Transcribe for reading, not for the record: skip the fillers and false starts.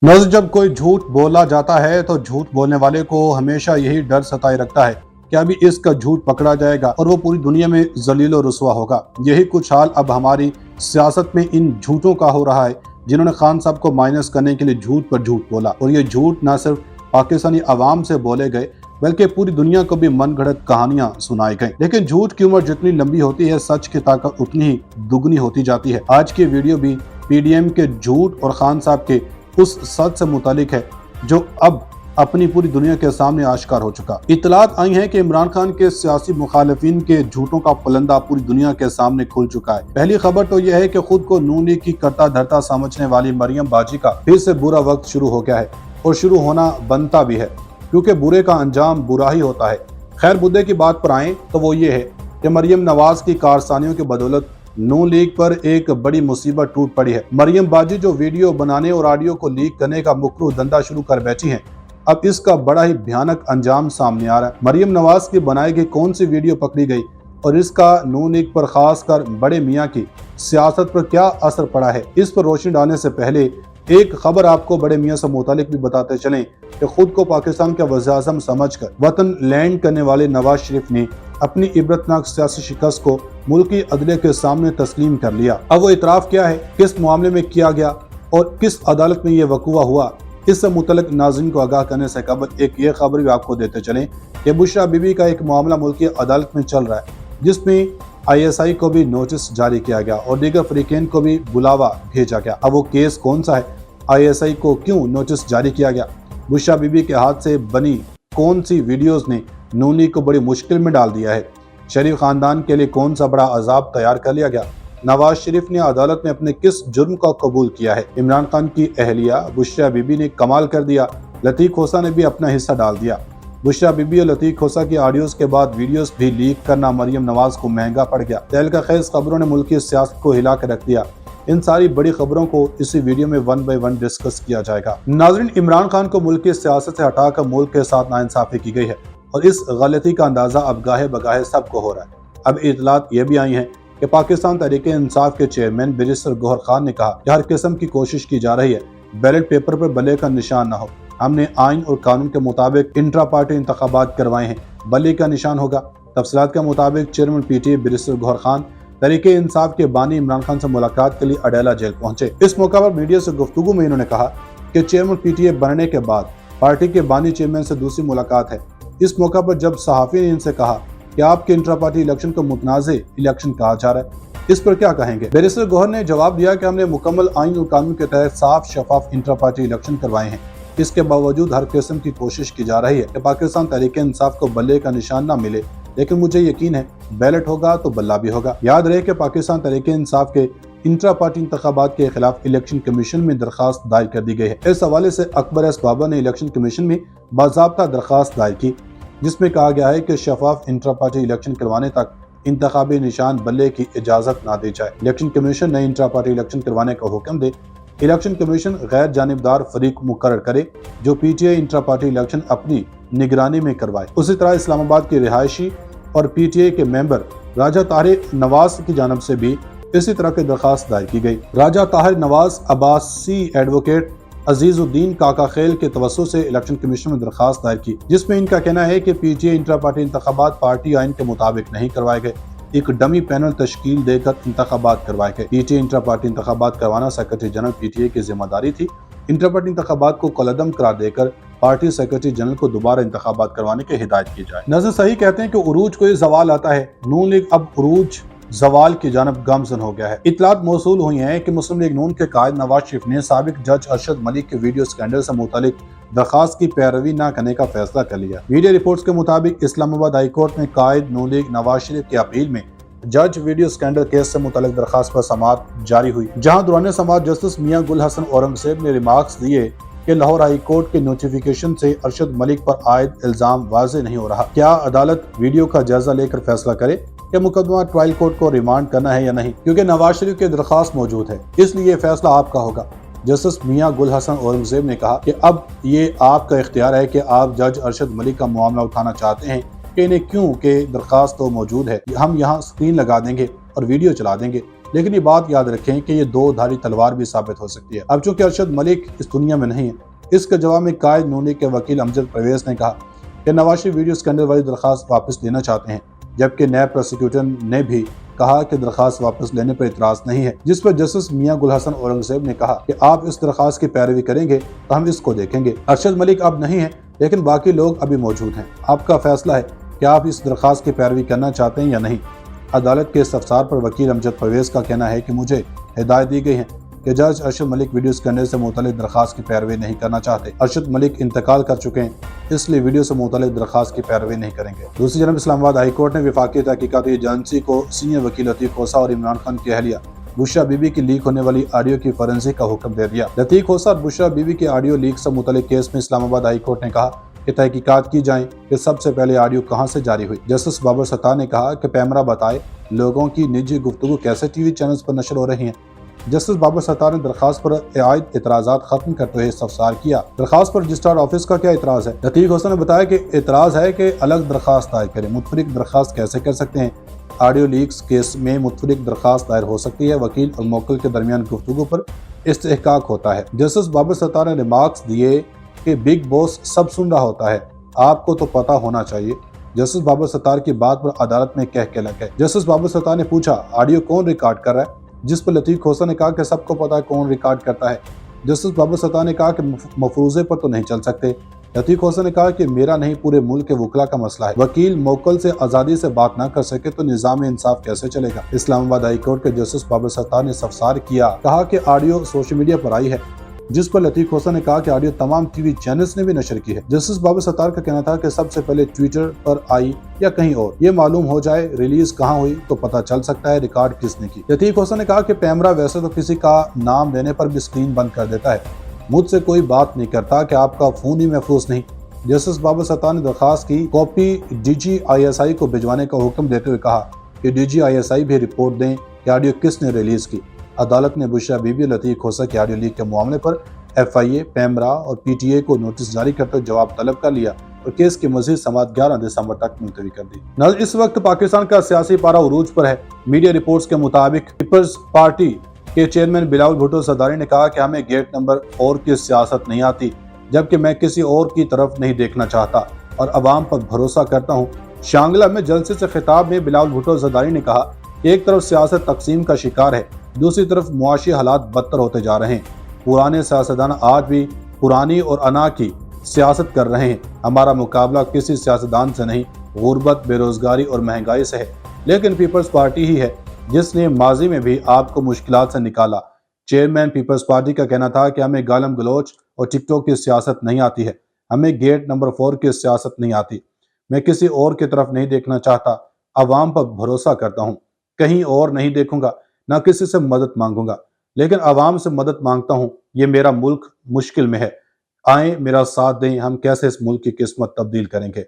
नाज़रीन, जब कोई झूठ बोला जाता है तो झूठ बोलने वाले को हमेशा यही डर सताए रखता है कि अभी इसका झूठ पकड़ा जाएगा और वो पूरी दुनिया में जलील और रुसवा होगा। यही कुछ हाल अब हमारी सियासत में इन झूठों का हो रहा है, जिन्होंने खान साहब को माइनस करने के लिए झूठ पर झूठ बोला। और ये झूठ न सिर्फ पाकिस्तानी आवाम से बोले गए बल्कि पूरी दुनिया को भी मनगढ़ंत कहानियां सुनाई गई। लेकिन झूठ की उम्र जितनी लंबी होती है, सच की ताकत उतनी ही दुगनी होती जाती है। आज की वीडियो भी PDM के झूठ और खान साहब के उस सच से मुतालिक है जो अब अपनी पूरी दुनिया के सामने आश्कार हो चुका। इतलात आई है कि इमरान खान के सियासी मुखालिफिन के झूठों का पुलंदा पूरी दुनिया के सामने खुल चुका है। पहली खबर तो यह है कि खुद को नून लीग की करता धरता समझने वाली मरियम बाजी का फिर से बुरा वक्त शुरू हो गया है और शुरू होना बनता भी है, क्योंकि बुरे का अंजाम बुरा ही होता है। खैर, मुद्दे की बात पर आए तो वो ये है कि मरियम नवाज की कारसानियों की बदौलत नून लीग पर एक बड़ी मुसीबत टूट पड़ी है। मरियम बाजी जो वीडियो बनाने और ऑडियो को लीक करने का मुकरू धंधा शुरू कर बैठी हैं, अब इसका बड़ा ही भयानक अंजाम सामने आ रहा है। मरियम नवाज की बनाई गई कौन सी वीडियो पकड़ी गई और इसका नून लीग पर खासकर बड़े मियाँ की सियासत पर क्या असर पड़ा है, इस पर रोशनी डालने से पहले एक खबर आपको बड़े मियाँ से मुतालिक भी बताते चलें कि खुद को पाकिस्तान का वज़ीर-ए-आज़म समझकर वतन लैंड करने वाले नवाज शरीफ ने अपनी इबरतनाक सियासी शिकस्त को मुल्की अदलिया के सामने तस्लीम कर लिया। अब वो इतराफ़ क्या है, किस मामले में किया गया और किस अदालत में ये वक़ूआ हुआ, इससे मुतल्लिक़ नाज़रीन को आगाह करने से कबल एक ये खबर भी आपको देते चलें कि बुशरा बीबी का एक मामला मुल्की अदालत में चल रहा है, जिसमें ISI को भी नोटिस जारी किया गया और दीगर फरीकैन को भी बुलावा भेजा गया। अब वो केस कौन सा है, ISI को क्यों नोटिस जारी किया गया, बुशरा बीबी के हाथ से बनी कौन सी वीडियोस ने नून लीग को बड़ी मुश्किल में डाल दिया है, शरीफ खानदान के लिए कौन सा बड़ा अजाब तैयार कर लिया गया, नवाज शरीफ ने अदालत में अपने किस जुर्म को कबूल किया है, इमरान खान की अहलिया बुशरा बीबी ने कमाल कर दिया, लतीफ़ खोसा ने भी अपना हिस्सा डाल दिया। बुशरा बीबी और लतीफ़ खोसा की ऑडियोज के बाद वीडियोस भी लीक करना मरियम नवाज को महंगा पड़ गया। तहलका खेज खबरों ने मुल्की सियासत को हिला कर रख दिया। इन सारी बड़ी खबरों को इसी वीडियो में 1 बाय 1 डिस्कस किया जाएगा। नाज़रीन, इमरान खान को मुल्क की सियासत से हटाकर मुल्क के साथ नाइंसाफी की गई है और इस गलती का अंदाजा अब गाहे बगाहे सबको हो रहा है। अब इतलात ये भी आई हैं कि पाकिस्तान तहरीक-ए-इंसाफ के चेयरमैन बैरिस्टर गौहर खान ने कहा कि हर किस्म की कोशिश की जा रही है बैलेट पेपर पर बल्ले का निशान न हो। हमने आइन और कानून के मुताबिक इंट्रा पार्टी इंतखाबात करवाए हैं, बल्ले का निशान होगा। तफसीलात के मुताबिक chairman PTA barrister Gohar Khan Tehreek-e-Insaf के बानी इमरान खान से मुलाकात के लिए अडेला जेल पहुंचे। इस मौका पर मीडिया से गुफ्तगू में इन्होंने कहा कि चेयरमैन PTA बनने के बाद पार्टी के बानी चेयरमैन से दूसरी मुलाकात है। इस मौका पर जब सहाफ़ी ने इनसे कहा कि आपके इंट्रा पार्टी इलेक्शन को मुतनाज़े इलेक्शन कहा जा रहा है, इस पर क्या कहेंगे। बैरिस्टर गौहर ने जवाब दिया कि हमने मुकम्मल आइन और कानून के तहत साफ शफाफ इंट्रा पार्टी इलेक्शन करवाए हैं। इसके बावजूद हर किस्म की कोशिश की जा रही है कि पाकिस्तान तहरीक-ए-इंसाफ को बल्ले का निशान न मिले, लेकिन मुझे यकीन है बैलेट होगा तो बल्ला भी होगा। याद रहे कि पाकिस्तान तहरीक-ए-इंसाफ के इंट्रा पार्टी इंतखाबात के खिलाफ इलेक्शन कमीशन में दरखास्त दायर कर दी गई है। इस हवाले से अकबर एस बाबा ने इलेक्शन कमीशन में बाज़ाब्ता दरखास्त दायर की, जिसमें कहा गया है कि शफाफ इंट्रा पार्टी इलेक्शन करवाने तक इंतखाबी निशान बल्ले की इजाज़त ना दी जाए। इलेक्शन कमीशन नए इंट्रा पार्टी इलेक्शन करवाने का हुक्म दे। इलेक्शन कमीशन गैर जानिबदार फरीक मुकर्रर करे जो PTA इंट्रा पार्टी इलेक्शन अपनी निगरानी में करवाए। उसी तरह इस्लामाबाद की रिहायशी और PTA के मेंबर राजा ताहिर नवाज की जानब से भी इसी तरह की दरखास्त दायर की गई। राजा ताहिर नवाज अब्बासी एडवोकेट अजीजुद्दीन काका खेल के तवस्सुत से इलेक्शन कमीशन में दरखास्त दायर की, जिसमें इनका कहना है कि PTA इंट्रा पार्टी इंतखाबात पार्टी आइन के मुताबिक नहीं करवाए गए, एक डमी पैनल तश्कील देकर इंतखाबात करवाए गए। PTA इंट्रा पार्टी इंतखाबात करवाना सेक्रेटरी जनरल PTA की जिम्मेदारी थी। इंट्रा पार्टी इंतखाबात को कलअदम करार देकर पार्टी सेक्रेटरी जनरल को दोबारा इंतखाबात करवाने की हिदायत की जाए। नजर सही कहते हैं कि उरूज को जवाल आता है, नून लीग अब उरूज जवाल की जानब गामजन हो गया है। इतलात मौसूल हुई हैं कि मुस्लिम लीग नून के कायद नवाज शरीफ ने साबिक जज अरशद मलिक के वीडियो स्कैंडल से मुतालिक दरखास्त की पैरवी न करने का फैसला कर लिया। मीडिया रिपोर्ट्स के मुताबिक इस्लामाबाद हाई कोर्ट में कायद नून लीग नवाज शरीफ की अपील में जज वीडियो स्कैंडल केस से मुतालिक दरखास्त पर समाअत जारी हुई, जहां दौरान समाअत जस्टिस मियां गुल हसन औरंगजेब ने रिमार्क्स दिए कि लाहौर हाई कोर्ट के नोटिफिकेशन से अरशद मलिक पर आयद इल्जाम वाज़ेह नहीं हो रहा। क्या अदालत वीडियो का जायजा लेकर फैसला करे कि मुकदमा ट्रायल कोर्ट को रिमांड करना है या नहीं, क्योंकि नवाज शरीफ की दरखास्त मौजूद है, इसलिए फैसला आपका होगा। जस्टिस मियां गुल हसन औरंगजेब ने कहा कि अब ये आपका इख्तियार है कि आप जज अरशद मलिक का मामला उठाना चाहते हैं कि इन्हें क्यों, कि दरखास्त तो मौजूद है, हम यहाँ स्क्रीन लगा देंगे और वीडियो चला देंगे। लेकिन ये बात याद रखें कि ये दो धारी तलवार भी साबित हो सकती है। अब चूंकि अरशद मलिक इस दुनिया में नहीं है, इसके जवाब में कायद नूनी के वकील अमजद परवेज ने कहा कि नवाज शरीफ वीडियो स्कैंडल वाली दरखास्त वापस लेना चाहते हैं, जबकि नैब प्रोसिक्यूटर ने भी कहा कि दरखास्त वापस लेने पर इतराज नहीं है, जिस पर जस्टिस मियां गुल हसन औरंगजेब ने कहा कि आप इस दरखास्त की पैरवी करेंगे तो हम इसको देखेंगे। अरशद मलिक अब नहीं है, लेकिन बाकी लोग अभी मौजूद हैं। आपका फैसला है कि आप इस दरखास्त की पैरवी करना चाहते हैं या नहीं। अदालत के इस्तफसार पर वकील अमजद परवेज का कहना है कि मुझे हिदायत दी गई है कि जज अरशद मलिक वीडियो स्कैंडल से मुतल्लिक दरखास्त की पैरवी नहीं करना चाहते। अरशद मलिक इंतकाल कर चुके हैं, इसलिए वीडियो से मुतल्लिक दरखास्त की पैरवी नहीं करेंगे। दूसरी जानब इस्लामाबाद हाई कोर्ट ने वफाकी तहकीकाती एजेंसी को सीनियर वकील लतीफ खोसा और इमरान खान की अहलिया बुशरा बीबी की लीक होने वाली ऑडियो की फोरेंसिक का हुक्म दे दिया। लतीफ खोसा और बुशरा बीबी के ऑडियो लीक से मुतल्लिक केस में इस्लामाबाद हाई कोर्ट ने कहा कि तहकीकात की जाए कि सबसे पहले ऑडियो कहां से जारी हुई। जस्टिस बाबर सत्तार ने कहा कि पैमरा बताए लोगों की निजी गुफ्तगू कैसे टीवी चैनल्स पर नशर हो रही हैं। जस्टिस बाबर सत्तार ने दरखास्त पर आयद इतराज़ात खत्म करते हुए इस्तफसार किया। दरखास्त पर रजिस्ट्रार ऑफिस का क्या इतराज़ है? लतीफ हुसैन ने बताया कि इतराज़ है कि अलग दरखास्त दायर करें। मुतफरिक दरखास्त कैसे कर सकते हैं? ऑडियो लीक्स केस में मुतफरिक दरखास्त दायर हो सकती है। वकील और मौक्किल के दरमियान गुफ्तगू पर इस्तेहकाक होता है। जस्टिस बाबर सत्तार ने रिमार्क्स दिए कि बिग बॉस सब सुन रहा होता है, आपको तो पता होना चाहिए। जस्टिस बाबर सत्तार की बात पर अदालत में कह के लग गए। जस्टिस बाबर सत्तार ने पूछा, ऑडियो कौन रिकॉर्ड कर रहा है? जिस पर लतीफ खोसा ने कहा कि सबको पता है कौन रिकॉर्ड करता है। जस्टिस बाबर सत्तार ने कहा कि मफरूजे पर तो नहीं चल सकते। लतीफ खोसा ने कहा कि मेरा नहीं पूरे मुल्क के वकला का मसला है। वकील मोकल से आज़ादी से बात ना कर सके तो निज़ाम इंसाफ कैसे चलेगा? इस्लामाबाद हाई कोर्ट के जस्टिस बाबर सत्तार ने इस्तफसार किया, कहा कि ऑडियो सोशल मीडिया पर आई है, जिस पर लतीफ खोसा ने कहा कि ऑडियो तमाम टीवी चैनल्स ने भी नशर की है। जस्टिस बाबर सत्तार का कहना था कि सबसे पहले ट्विटर पर आई या कहीं और, ये मालूम हो जाए रिलीज कहाँ हुई तो पता चल सकता है रिकॉर्ड किसने की। लतीफ खोसा ने कहा कि पैमरा वैसे तो किसी का नाम लेने पर भी स्क्रीन बंद कर देता है, मुझसे कोई बात नहीं करता कि आपका फोन ही महफूज नहीं। जस्टिस बाबर सत्तार ने दरखास्त की कॉपी DGISI को भिजवाने का हुक्म देते हुए कहा कि DGISI भी रिपोर्ट दें कि ऑडियो किसने रिलीज की। अदालत ने बुशरा बीबी लतीफ खोसा के ऑडियो लीक के मामले पर FIA, पैमरा और PTA को नोटिस जारी करते हुए जवाब तलब कर लिया और केस की मजीद समाअत 11 दिसंबर तक मुलतवी कर दी। नाज़रीन, इस वक्त पाकिस्तान का सियासी पारा उरूज पर है। मीडिया रिपोर्ट्स के मुताबिक पीपल्स पार्टी के चेयरमैन बिलावल भुट्टो ज़रदारी ने कहा कि हमें गेट नंबर 4 की सियासत नहीं आती, जबकि मैं किसी और की तरफ नहीं देखना चाहता और अवाम पर भरोसा करता हूँ। शांगला में जलसे से खिताब में बिलावल भुट्टो ज़रदारी ने कहा कि एक तरफ सियासत तकसीम का शिकार है, दूसरी तरफ मुआशी हालात बदतर होते जा रहे हैं। पुराने सियासतदान आज भी पुरानी और अना की सियासत कर रहे हैं। हमारा मुकाबला किसी सियासतदान से नहीं, गुर्बत, बेरोजगारी और महंगाई से है, लेकिन पीपल्स पार्टी ही है जिसने माजी में भी आपको मुश्किलात से निकाला। चेयरमैन पीपल्स पार्टी का कहना था कि हमें गालम गलोच और टिकटॉक की सियासत नहीं आती है, हमें गेट नंबर 4 की सियासत नहीं आती। मैं किसी और की तरफ नहीं देखना चाहता, अवाम पर भरोसा करता हूँ, कहीं और नहीं देखूंगा, ना किसी से मदद मांगूंगा, लेकिन अवाम से मदद मांगता हूँ। ये मेरा मुल्क मुश्किल में है, आए मेरा साथ दें, हम कैसे इस मुल्क की किस्मत तब्दील करेंगे।